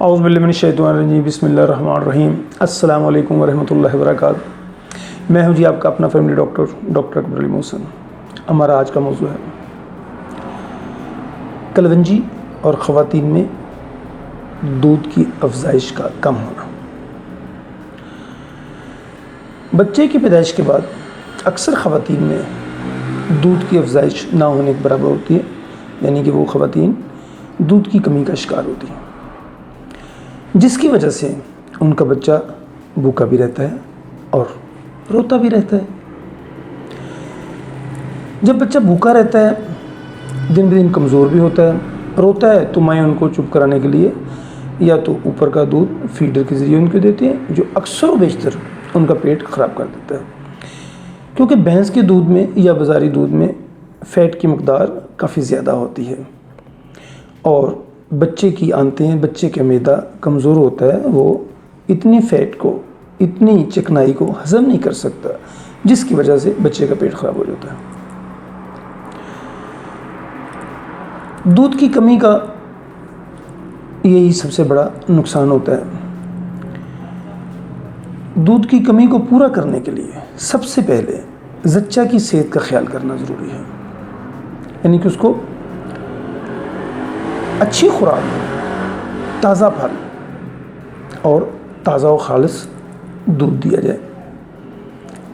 اعوذ باللہ من الشیطان الرجیم بسم اللہ الرحمن الرحیم السلام علیکم ورحمۃ اللہ وبرکاتہ۔ میں ہوں جی آپ کا اپنا فیملی ڈاکٹر اکبر علی محسن۔ ہمارا آج کا موضوع ہے کلونجی اور خواتین میں دودھ کی افزائش کا کم ہونا۔ بچے کی پیدائش کے بعد اکثر خواتین میں دودھ کی افزائش نہ ہونے کے برابر ہوتی ہے، یعنی کہ وہ خواتین دودھ کی کمی کا شکار ہوتی ہیں، جس کی وجہ سے ان کا بچہ بھوکا بھی رہتا ہے اور روتا بھی رہتا ہے۔ جب بچہ بھوکا رہتا ہے، دن بدن کمزور بھی ہوتا ہے، روتا ہے تو مائیں ان کو چپ کرانے کے لیے یا تو اوپر کا دودھ فیڈر کے ذریعے ان کو دیتے ہیں، جو اکثر و بیشتر ان کا پیٹ خراب کر دیتا ہے، کیونکہ بھینس کے دودھ میں یا بازاری دودھ میں فیٹ کی مقدار کافی زیادہ ہوتی ہے اور بچے کی آنتیں، بچے کا معدہ کمزور ہوتا ہے، وہ اتنی فیٹ کو، اتنی چکنائی کو ہضم نہیں کر سکتا، جس کی وجہ سے بچے کا پیٹ خراب ہو جاتا ہے۔ دودھ کی کمی کا یہی سب سے بڑا نقصان ہوتا ہے۔ دودھ کی کمی کو پورا کرنے کے لیے سب سے پہلے زچہ کی صحت کا خیال کرنا ضروری ہے، یعنی کہ اس کو اچھی خوراک، تازہ پھل اور تازہ و خالص دودھ دیا جائے۔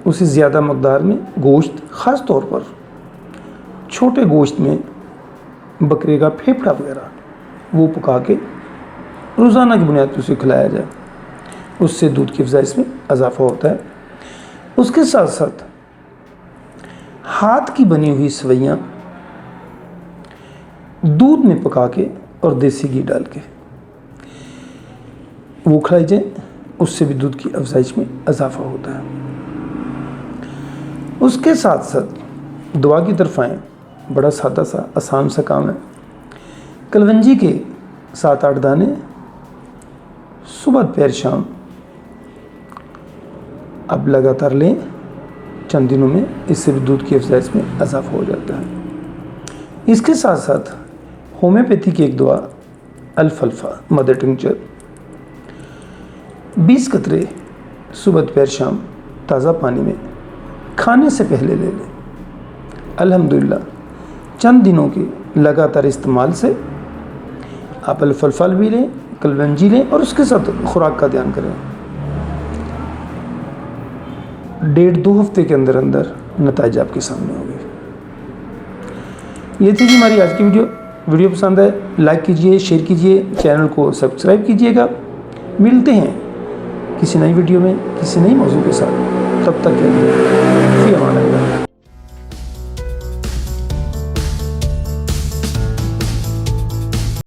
اسے زیادہ مقدار میں گوشت، خاص طور پر چھوٹے گوشت میں بکرے کا پھیپھڑا وغیرہ وہ پکا کے روزانہ کی بنیاد پر اسے کھلایا جائے، اس سے دودھ کی افزائش میں اضافہ ہوتا ہے۔ اس کے ساتھ ساتھ ہاتھ کی بنی ہوئی سوئیاں دودھ میں پکا کے اور دیسی گھی ڈال کے وہ کھلائی جائیں، اس سے بھی دودھ کی افزائش میں اضافہ ہوتا ہے۔ اس کے ساتھ ساتھ دعا کی طرف آئیں، بڑا سادہ سا آسان سا کام ہے۔ کلونجی کے 7-8 دانے صبح دوپہر شام اب لگاتار لیں، چند دنوں میں اس سے بھی دودھ کی افزائش میں اضافہ ہو جاتا ہے۔ اس کے ساتھ ساتھ ہومیوپیتھی کی ایک دوا الفالفا مدر ٹنکچر 20 قطرے صبح دوپہر شام تازہ پانی میں کھانے سے پہلے لے لیں۔ الحمدللہ چند دنوں کے لگاتار استعمال سے آپ الفالفا بھی لیں، کلونجی لیں اور اس کے ساتھ خوراک کا دھیان کریں، 1.5-2 ہفتے کے اندر اندر نتائج آپ کے سامنے ہوں گے۔ یہ تھی جی ہماری آج کی ویڈیو پسند ہے لائک کیجئے، شیئر کیجئے، چینل کو سبسکرائب کیجئے گا۔ ملتے ہیں کسی نئی ویڈیو میں کسی نئی موضوع کے ساتھ، تب تک کے لیے فی امان اللہ۔